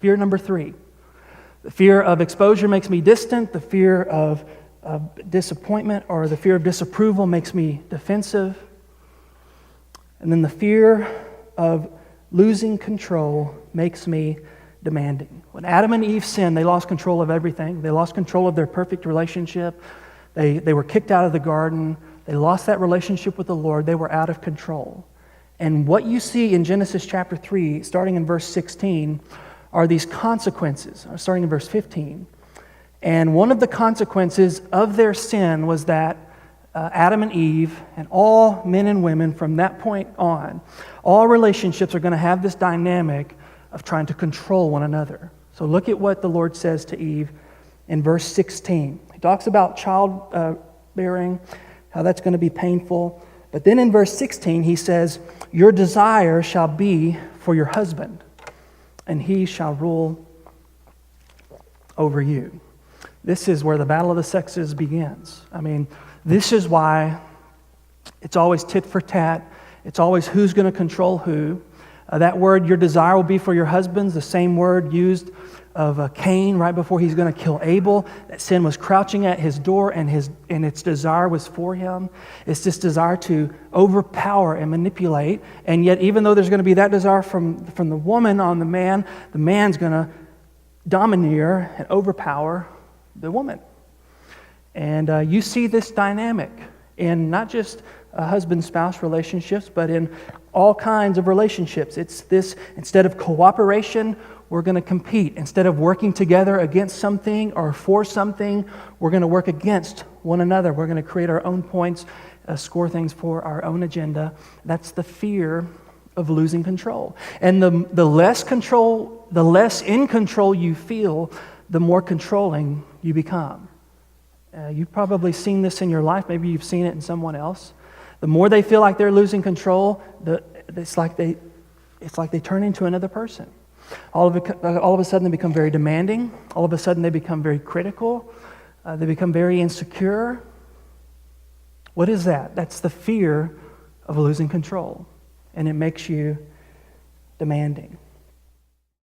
Fear number 3. The fear of exposure makes me distant. The fear of disappointment or the fear of disapproval makes me defensive. And then the fear of losing control makes me demanding. When Adam and Eve sinned, they lost control of everything. They lost control of their perfect relationship. They were kicked out of the garden. They lost that relationship with the Lord. They were out of control. And what you see in Genesis chapter 3, starting in verse 16, are these consequences, starting in verse 15. And one of the consequences of their sin was that Adam and Eve and all men and women from that point on, all relationships are going to have this dynamic of trying to control one another. So look at what the Lord says to Eve in verse 16. He talks about childbearing, how that's going to be painful. But then in verse 16, he says, your desire shall be for your husband, and he shall rule over you. This is where the battle of the sexes begins. I mean, this is why it's always tit for tat. It's always who's going to control who. That word, your desire will be for your husbands, the same word used of Cain right before he's going to kill Abel. That sin was crouching at his door and its desire was for him. It's this desire to overpower and manipulate. And yet, even though there's going to be that desire from the woman on the man's going to domineer and overpower the woman. And you see this dynamic in not just husband-spouse relationships, but in all kinds of relationships. It's this, instead of cooperation, we're going to compete. Instead of working together against something or for something, we're going to work against one another. We're going to create our own points, score things for our own agenda. That's the fear of losing control. And the less in control you feel, the more controlling you become. You've probably seen this in your life. Maybe you've seen it in someone else. The more they feel like they're losing control, it's like they turn into another person. All of a sudden, they become very demanding. All of a sudden, they become very critical. They become very insecure. What is that? That's the fear of losing control, and it makes you demanding.